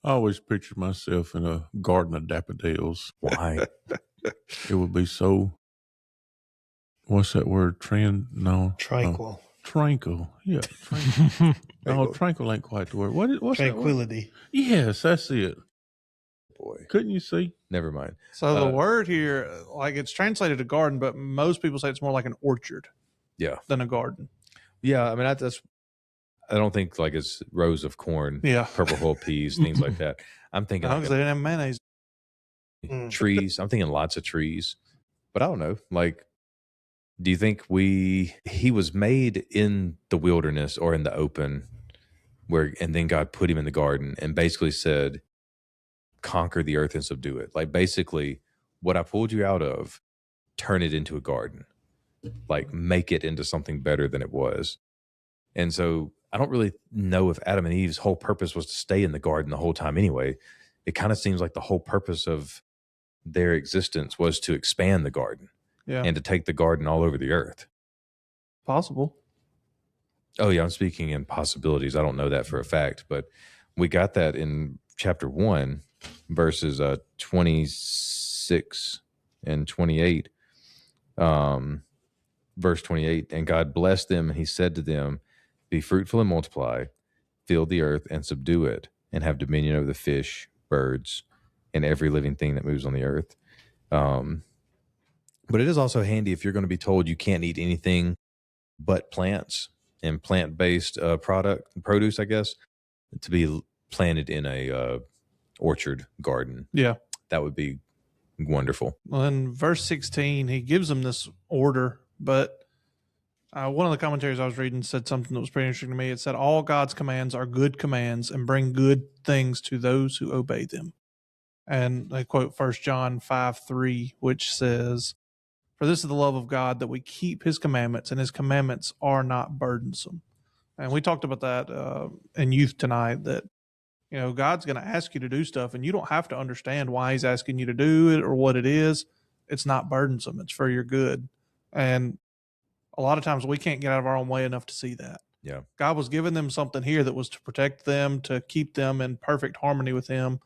I always picture myself in a garden of daffodils. Why? It would be so. What's that word? Tranquil. Tranquil. Yeah. Tranquil. No, tranquil ain't quite the word. What's Tranquility. That word? Yes, that's it. Boy, Couldn't you see? never mind. So the word here, like it's translated to garden, but most people say it's more like an orchard. Yeah. Than a garden. Yeah, I mean, I don't think like it's rows of corn, purple whole peas, things like that. I'm thinking because they didn't have mayonnaise. Trees. I'm thinking lots of trees. But I don't know. Like, do you think he was made in the wilderness or in the open and then God put him in the garden and basically said, conquer the earth and subdue it. Like basically what I pulled you out of, turn it into a garden, like make it into something better than it was. And so I don't really know if Adam and Eve's whole purpose was to stay in the garden the whole time anyway. It kind of seems like the whole purpose of their existence was to expand the garden and to take the garden all over the earth. Possible. Oh yeah, I'm speaking in possibilities. I don't know that for a fact, but we got that in chapter 1, verses 26 and 28. Verse 28, and God blessed them, and he said to them, be fruitful and multiply, fill the earth and subdue it, and have dominion over the fish, birds, and every living thing that moves on the earth. But it is also handy if you're going to be told you can't eat anything but plants and plant-based produce, I guess, to be planted in a orchard garden. Yeah. That would be wonderful. Well, in verse 16, he gives them this order, but one of the commentaries I was reading said something that was pretty interesting to me. It said, all God's commands are good commands and bring good things to those who obey them. And they quote 1 John 5:3, which says, for this is the love of God, that we keep his commandments, and his commandments are not burdensome. And we talked about that in youth tonight, that God's going to ask you to do stuff, and you don't have to understand why he's asking you to do it or what it is. It's not burdensome. It's for your good. And a lot of times we can't get out of our own way enough to see that. Yeah. God was giving them something here that was to protect them, to keep them in perfect harmony with him.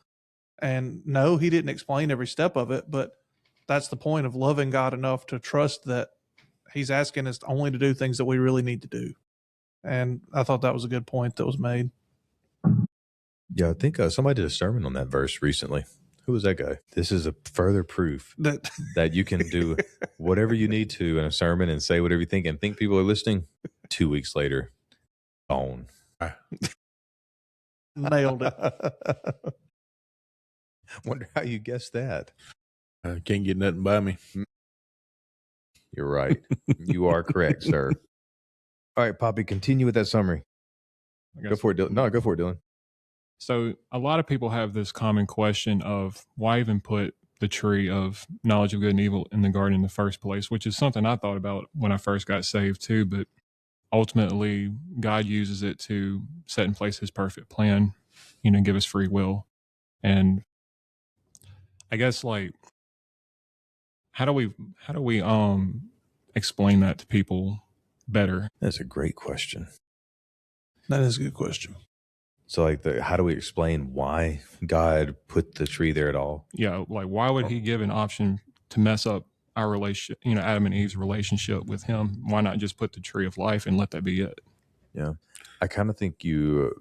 And no, he didn't explain every step of it, but that's the point of loving God enough to trust that he's asking us only to do things that we really need to do. And I thought that was a good point that was made. Yeah, I think somebody did a sermon on that verse recently. Who was that guy? This is a further proof that you can do whatever you need to in a sermon and say whatever you think and think people are listening. 2 weeks later, gone. Nailed it. Wonder how you guessed that. I can't get nothing by me. You're right. You are correct, sir. All right, Poppy, continue with that summary. Go for it, Dylan. No, go for it, Dylan. So a lot of people have this common question of why even put the tree of knowledge of good and evil in the garden in the first place, which is something I thought about when I first got saved too. But ultimately, God uses it to set in place his perfect plan, give us free will. And I guess how do we explain that to people better? That's a great question. That is a good question. So how do we explain why God put the tree there at all? Yeah. Why would he give an option to mess up our relationship, Adam and Eve's relationship with him? Why not just put the tree of life and let that be it? Yeah. I kind of think you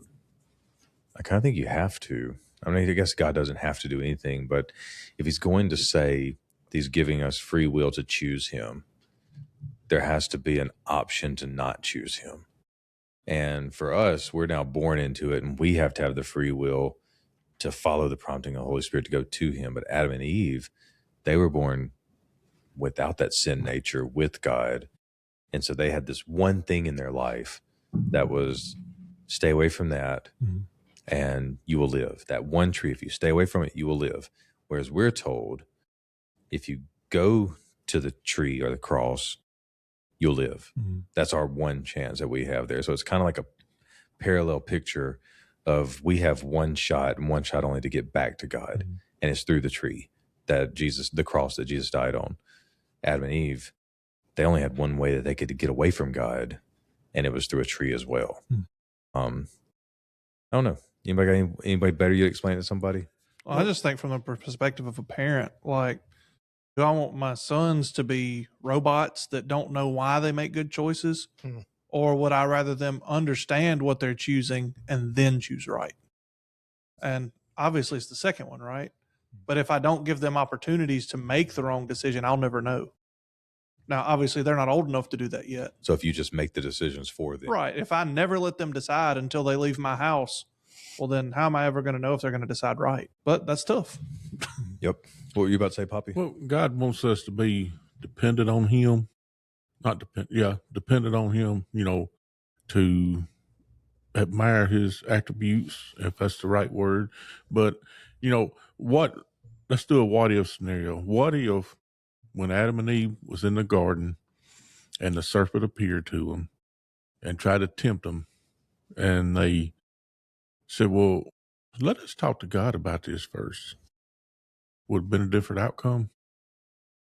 have to. I mean, I guess God doesn't have to do anything, but if he's going to say he's giving us free will to choose him, there has to be an option to not choose him. And for us, we're now born into it, and we have to have the free will to follow the prompting of the Holy Spirit to go to him. But Adam and Eve, they were born without that sin nature with God. And so they had this one thing in their life that was stay away from that, and you will live. That one tree, if you stay away from it, you will live. Whereas we're told, if you go to the tree or the cross, you'll live. That's our one chance that we have there. So it's kind of like a parallel picture of we have one shot and one shot only to get back to God. And it's through the tree the cross that Jesus died on. Adam and Eve, they only had one way that they could get away from God, and it was through a tree as well. I don't know. Anybody better you explain it to somebody? Well, I just think from the perspective of a parent, do I want my sons to be robots that don't know why they make good choices? Or would I rather them understand what they're choosing and then choose right? And obviously it's the second one, right? But if I don't give them opportunities to make the wrong decision, I'll never know. Now, obviously they're not old enough to do that yet. So if you just make the decisions for them. Right. If I never let them decide until they leave my house, well, then how am I ever going to know if they're going to decide right? But that's tough. Yep. What were you about to say, Poppy? Well, God wants us to be dependent on him. Dependent on him, to admire his attributes, if that's the right word. But, let's do a what if scenario. What if when Adam and Eve was in the garden and the serpent appeared to them and tried to tempt them, and they said, well, let us talk to God about this first. Would have been a different outcome.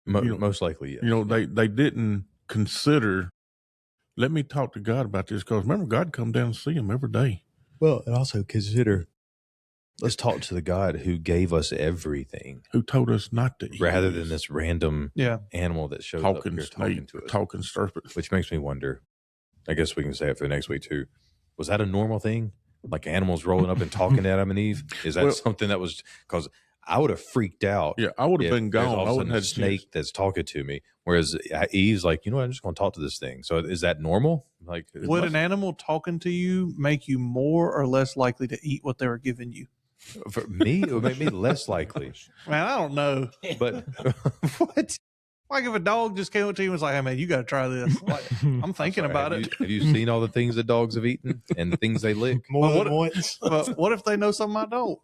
Most likely, yes. They didn't consider, let me talk to God about this, because remember, God come down and see him every day. Well, and also consider, let's talk to the God who gave us everything, who told us not to eat, rather than this random animal that shows up talking here snake, talking to us, talking serpent. Which makes me wonder. I guess we can say it for the next week too. Was that a normal thing? Like animals rolling up and talking to Adam and Eve? Is that something that was, because I would have freaked out. Yeah, I would have been gone. I wouldn't have a snake that's talking to me. Whereas Eve's like, I'm just going to talk to this thing. So is that normal? Would an animal talking to you make you more or less likely to eat what they were giving you? For me, it would make me less likely. Man, I don't know. But what? Like if a dog just came up to you and was like, "Hey, man, you got to try this." Like, I'm thinking about it. Have you seen all the things that dogs have eaten and the things they lick? More Well, than once. But what if they know something I don't?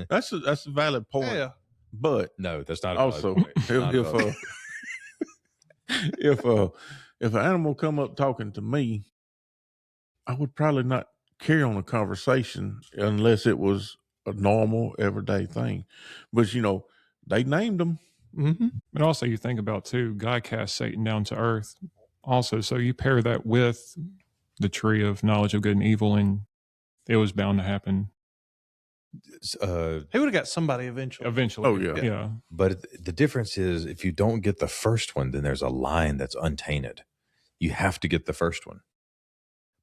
That's a valid point. Yeah. But No, that's not. also, if an animal come up talking to me, I would probably not carry on a conversation unless it was a normal everyday thing. But they named them. Mm-hmm. But also, you think about too, God cast Satan down to earth. Also, so you pair that with the tree of knowledge of good and evil, and it was bound to happen He would have got somebody eventually. eventually. Oh, yeah. Yeah. But the difference is, if you don't get the first one, then there's a line that's untainted. You have to get the first one,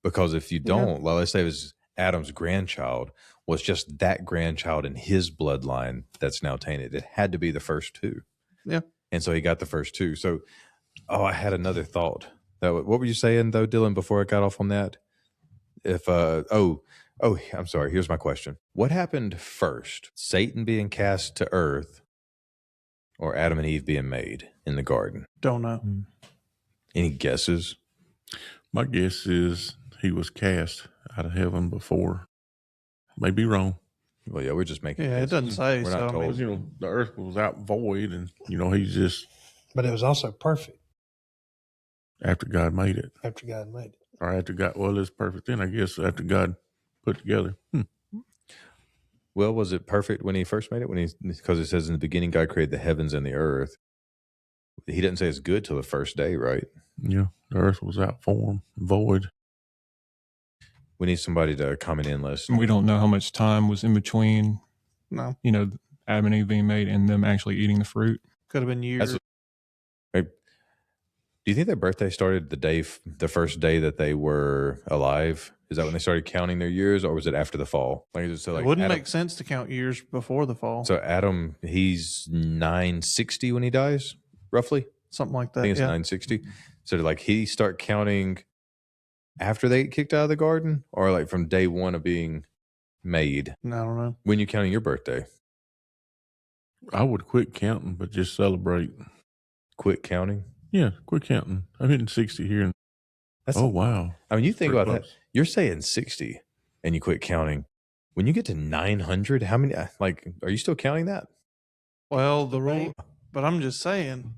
because if you don't, well, let's say it was Adam's grandchild was just that grandchild in his bloodline that's now tainted. It had to be the first two. Yeah. And so he got the first two. So, I had another thought. What were you saying though, Dylan, before I got off on that? If, I'm sorry. Here's my question. What happened first? Satan being cast to earth or Adam and Eve being made in the garden? Don't know. Any guesses? My guess is he was cast out of heaven before. May be wrong. Well, yeah, we're just making Yeah, it doesn't say. We're So not I told. mean, Because, the earth was out void, and, he's just But it was also perfect after God made it. after God made it. Or after God, well, it's perfect then, I guess, after God put together. Well, was it perfect when he first made it? Because it says in the beginning, God created the heavens and the earth. He didn't say it's good till the first day, right? Yeah, the earth was out form, void. We need somebody to comment in list. And we don't know how much time was in between, no, Adam and Eve being made and them actually eating the fruit. could have been years. Do you think their birthday started the first day that they were alive? Is that when they started counting their years, or was it after the fall? It wouldn't make sense to count years before the fall. So Adam, he's 960 when he dies, roughly. Something like that. I think it's Yeah. 960. So he start counting after they get kicked out of the garden, or like from day one of being made? No, I don't know. When you counting your birthday? I would quit counting, but just celebrate. Quit counting? Yeah, quit counting. I'm hitting 60 here. Wow. I mean, you think Pretty about that. close. You're saying 60 and you quit counting. When you get to 900, how many, are you still counting that? Well, the rule, but I'm just saying,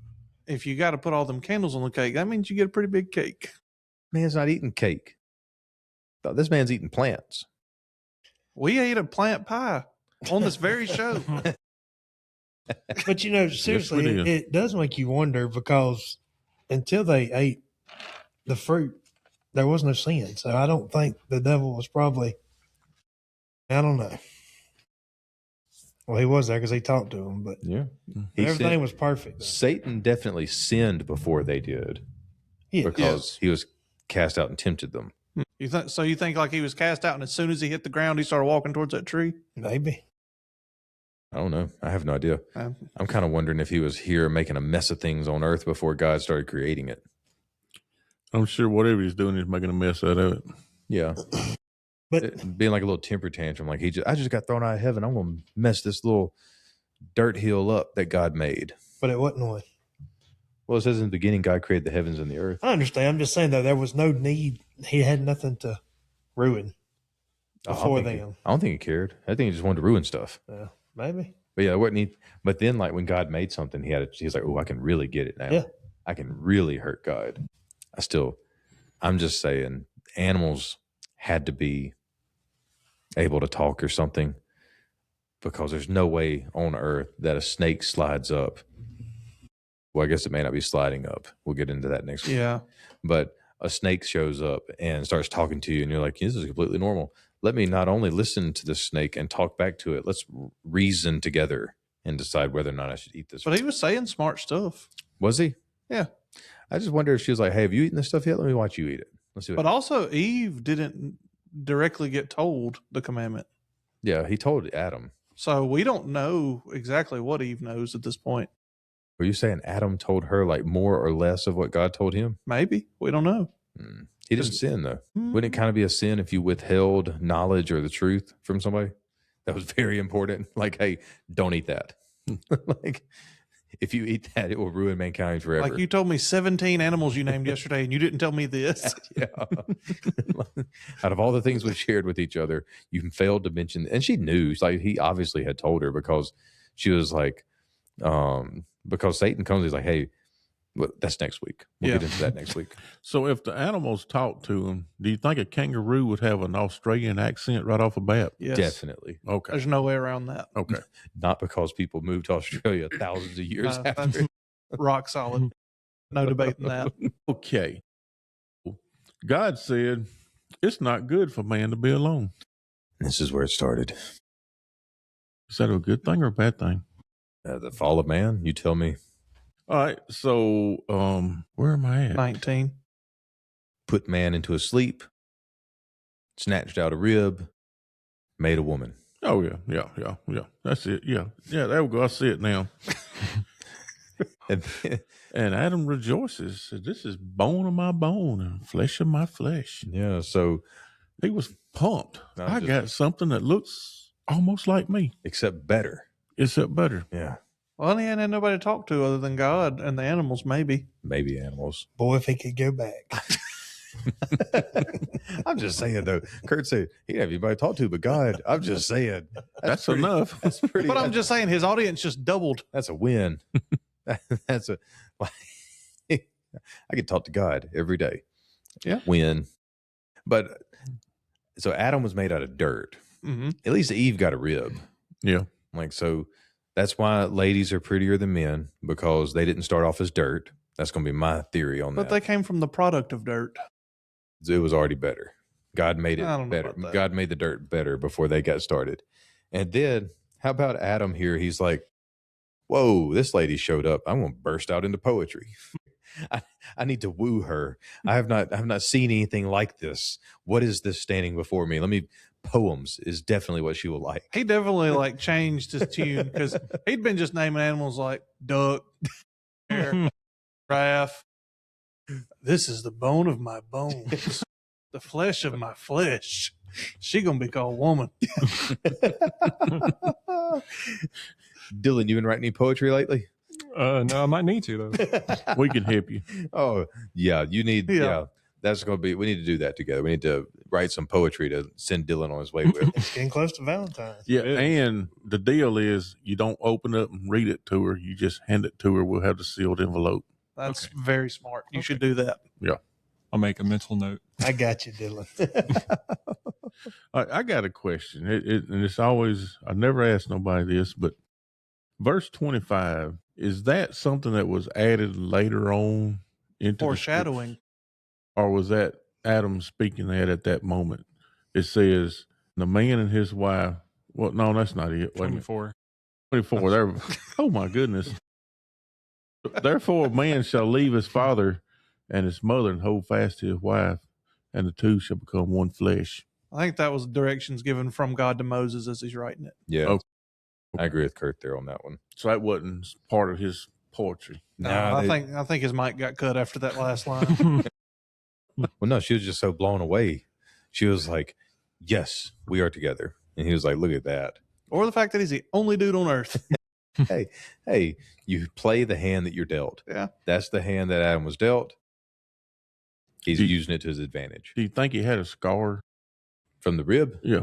if you got to put all them candles on the cake, that means you get a pretty big cake. Man's not eating cake. This man's eating plants. We ate a plant pie on this very show. But seriously, we did. it does make you wonder, because until they ate the fruit, there was no sin. So I don't think the devil was probably, I don't know. Well, he was there because he talked to him, but Yeah. everything was perfect. Satan definitely sinned before they did, Yeah. because he was cast out and tempted them. You think like he was cast out, and as soon as he hit the ground, he started walking towards that tree? Maybe. I don't know. I have no idea. Um, I'm kind of wondering if he was here making a mess of things on earth before God started creating it. I'm sure whatever he's doing is making a mess out of it. Yeah. But Being like a little temper tantrum, like I just got thrown out of heaven. I'm going to mess this little dirt hill up that God made. but it wasn't one. Well, it says in the beginning, God created the heavens and the earth. I understand. I'm just saying, though, there was no need. He had nothing to ruin before them. I don't think he cared. I think he just wanted to ruin stuff. Maybe. But yeah, but then like when God made something, he was like, oh, I can really get it now. Yeah. I can really hurt God. I'm just saying, animals had to be able to talk or something, because there's no way on earth that a snake slides up. Well, I guess it may not be sliding up. We'll get into that next week. yeah. But a snake shows up and starts talking to you, and you're like, this is completely normal. Let me not only listen to the snake and talk back to it, let's reason together and decide whether or not I should eat this. But he was saying smart stuff. Was he? Yeah. I just wonder if she was like, hey, have you eaten this stuff yet? Let me watch you eat it. Let's see what But also, Eve didn't directly get told the commandment. Yeah, he told Adam. So we don't know exactly what Eve knows at this point. Were you saying Adam told her like more or less of what God told him? Maybe. We don't know. He didn't sin though. Wouldn't it kind of be a sin if you withheld knowledge or the truth from somebody? That was very important. Like, hey, don't eat that. Like, if you eat that, it will ruin mankind forever. Like you told me 17 animals you named yesterday, and you didn't tell me this. Yeah. Out of all the things we've shared with each other, you failed to mention, and she knew. Like, he obviously had told her, because she was like, because Satan comes, he's like, hey, well, that's next week. We'll get into that next week. So if the animals talk to him, do you think a kangaroo would have an Australian accent right off the bat? Yes. Definitely. Okay. There's no way around that. Okay. Not because people moved to Australia thousands of years after. That's rock solid. No debating that. Okay. God said it's not good for man to be alone. This is where it started. Is that a good thing or a bad thing? The fall of man, you tell me. All right. So, where am I at? 19. Put man into a sleep, snatched out a rib, made a woman. Oh, yeah. That's it. Yeah. There we go. I see it now. And And Adam rejoices. This is bone of my bone and flesh of my flesh. yeah, so He was pumped. No, I just- got something that looks almost like me, except better. except better. Yeah, Well, he hadn't had nobody to talk to other than God and the animals, maybe. maybe animals. Boy, if he could go back. I'm just saying, though. Kurt said he didn't have anybody to talk to but God. I'm just saying. That's pretty- enough. That's pretty. But I'm just saying his audience just doubled. That's a win. That's a. I could talk to God every day. Yeah. Win. But so Adam was made out of dirt. Mm-hmm. At least Eve got a rib. Yeah. Like, so that's why ladies are prettier than men, because they didn't start off as dirt. That's going to be my theory on But that. they came from the product of dirt. It was already better. God made I don't it know better. about that. God made the dirt better before they got started. And then, how about Adam here? He's like, whoa, this lady showed up. I'm going to burst out into poetry. I need to woo her. I have not seen anything like this. What is this standing before me? Poems is definitely what she will like. He definitely like changed his tune because he'd been just naming animals like duck, hare, giraffe. This is the bone of my bones, the flesh of my flesh. She gonna be called woman. Dylan, you been writing any poetry lately? No, I might need to though. We can help you. Oh, yeah. You need, Yeah. yeah. That's going to be, we need to do that together. We need to write some poetry to send Dylan on his way with. It's getting close to Valentine's. Yeah. It is. And the deal is you don't open up and read it to her. You just hand it to her. We'll have the sealed envelope. That's Okay. very smart. You should do that. I'll make a mental note. I got you, Dylan. I got a question. And it's always, I never asked nobody this, but verse 25, is that something that was added later on into the Foreshadowing. scriptures? Or was that Adam speaking that at that moment? It says the man and his wife. Well, no, that's not it. Wait a minute. 24. 24. There. Oh my goodness. Therefore, a man shall leave his father and his mother and hold fast to his wife, and the two shall become one flesh. I think that was directions given from God to Moses as he's writing it. Yeah. Okay. I agree with Kurt there on that one. So that wasn't part of his poetry. No, Nah, I think his mic got cut after that last line. Well, no, she was just so blown away. She was like, yes, we are together. And he was like, look at that. Or the fact that he's the only dude on earth. Hey, you play the hand that you're dealt. Yeah. That's the hand that Adam was dealt. He's using it to his advantage. Do you think he had a scar? From the rib? Yeah.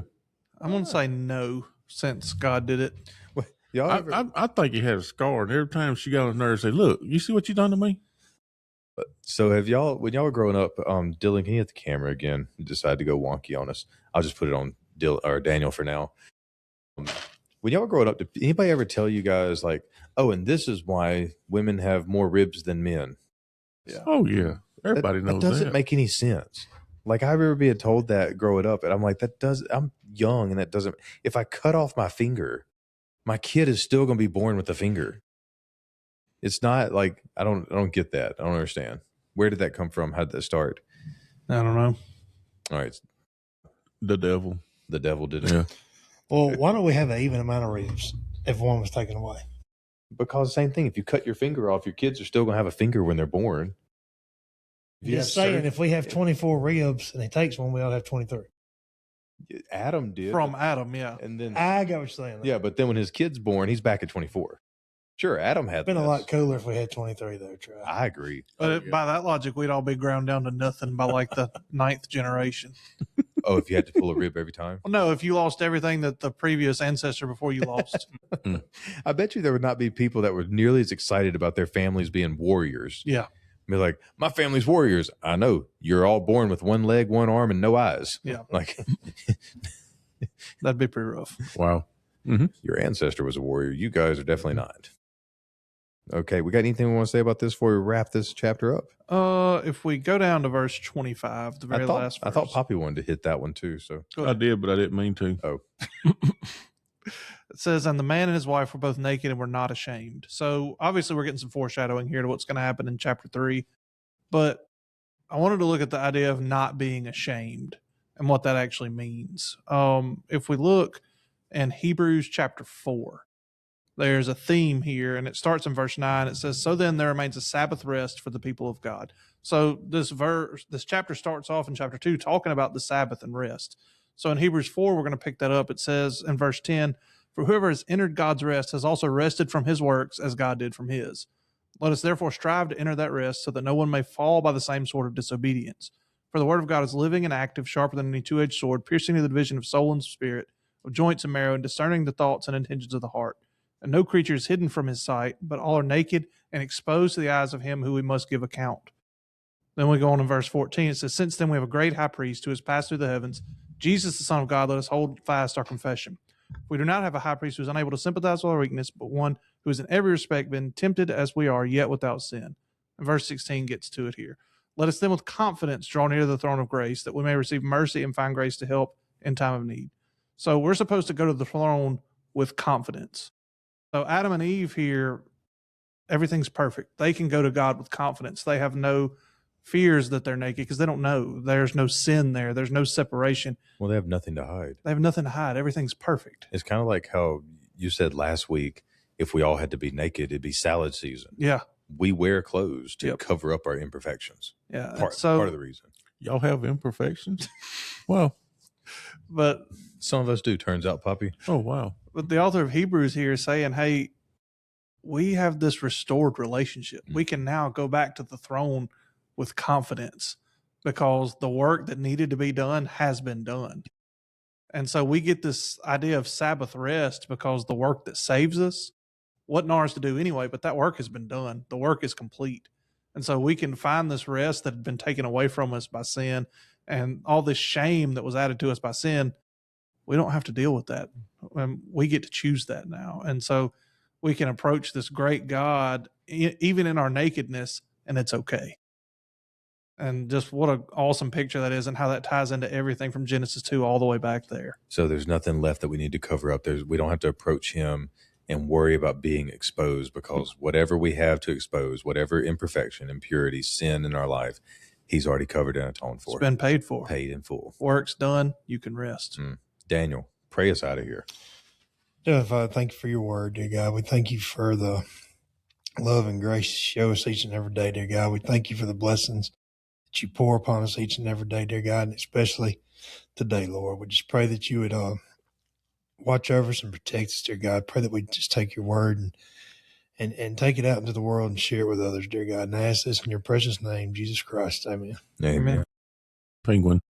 I'm going to say no, since God did it. Y'all ever, I think he had a scar, and every time she got on her nerves, say, "Look, you see what you done to me?" so have y'all, when y'all were growing up, Dylan, can you hit the camera again? You decided to go wonky on us. I'll just put it on Daniel for now. When y'all were growing up, did anybody ever tell you guys like, oh, and this is why women have more ribs than men? Yeah. Oh yeah, everybody knows that. Doesn't that. make any sense. Like, I remember being told that growing up, and I'm like, I'm young, and that doesn't, if I cut off my finger, my kid is still going to be born with a finger. It's not like, I don't get that. I don't understand. Where did that come from? How did that start? I don't know. All right. The devil. The devil did it. Yeah. Well, why don't we have an even amount of ribs if one was taken away? Because same thing. If you cut your finger off, your kids are still going to have a finger when they're born. If you Just have saying, surgery- if we have 24 ribs and he takes one, we ought to have 23. Adam did. from Adam. Yeah. and then I got what you're saying. yeah, but then when his kid's born, he's back at 24. Sure, Adam had It'd been a this. lot cooler if we had 23 though, Troy. I agree. But by that logic, we'd all be ground down to nothing by like the 9th generation. Oh, if you had to pull a rib every time? Well, no, if you lost everything that the previous ancestor before you lost. I bet you there would not be people that were nearly as excited about their families being warriors. Yeah. Be like, my family's warriors. I know. You're all born with one leg, one arm, and no eyes. Yeah. Like, That'd be pretty rough. Wow. your ancestor was a warrior. You guys are definitely not. Okay, we got anything we want to say about this before we wrap this chapter up? If we go down to verse 25, the very last verse. I thought Poppy wanted to hit that one too. So I did, but I didn't mean to. Oh. It says, and the man and his wife were both naked and were not ashamed. So obviously we're getting some foreshadowing here to what's going to happen in chapter 3. But I wanted to look at the idea of not being ashamed and what that actually means. If we look in Hebrews chapter 4, there's a theme here, and it starts in verse 9. It says, so then there remains a Sabbath rest for the people of God. So this chapter starts off in chapter 2 talking about the Sabbath and rest. So in Hebrews 4, we're going to pick that up. It says in verse 10, for whoever has entered God's rest has also rested from his works as God did from his. Let us therefore strive to enter that rest so that no one may fall by the same sort of disobedience. For the word of God is living and active, sharper than any two-edged sword, piercing to the division of soul and spirit, of joints and marrow, and discerning the thoughts and intentions of the heart. And no creature is hidden from his sight, but all are naked and exposed to the eyes of him who we must give account. Then we go on in verse 14. It says, since then we have a great high priest who has passed through the heavens, Jesus, the Son of God, let us hold fast our confession. We do not have a high priest who is unable to sympathize with our weakness, but one who has in every respect been tempted as we are, yet without sin. And verse 16 gets to it here. Let us then with confidence draw near to the throne of grace, that we may receive mercy and find grace to help in time of need. So we're supposed to go to the throne with confidence. So Adam and Eve here, everything's perfect. They can go to God with confidence. They have no fears that they're naked because they don't know. There's no sin there. There's no separation. Well, they have nothing to hide. They have nothing to hide. Everything's perfect. It's kind of like how you said last week, if we all had to be naked, it'd be salad season. Yeah. We wear clothes to cover up our imperfections. Yeah. Part of the reason. Y'all have imperfections? Wow. But some of us do, turns out, Poppy. Oh, wow. But the author of Hebrews here is saying, hey, we have this restored relationship. We can now go back to the throne with confidence because the work that needed to be done has been done. And so we get this idea of Sabbath rest because the work that saves us wasn't ours to do anyway, but that work has been done. The work is complete. And so we can find this rest that had been taken away from us by sin and all this shame that was added to us by sin. We don't have to deal with that. We get to choose that now. And so we can approach this great God, even in our nakedness, and it's okay. And just what an awesome picture that is and how that ties into everything from Genesis 2 all the way back there. So there's nothing left that we need to cover up. We don't have to approach him and worry about being exposed because whatever we have to expose, whatever imperfection, impurity, sin in our life, he's already covered and atoned for. It's been paid for. Paid in full. Work's done. You can rest. Daniel, pray us out of here. Dear Father, thank you for your word, dear God. We thank you for the love and grace you show us each and every day, dear God. We thank you for the blessings that you pour upon us each and every day, dear God, and especially today, Lord. We just pray that you would watch over us and protect us, dear God. Pray that we just take your word and take it out into the world and share it with others, dear God. And I ask this in your precious name, Jesus Christ. Amen. Amen. Penguin.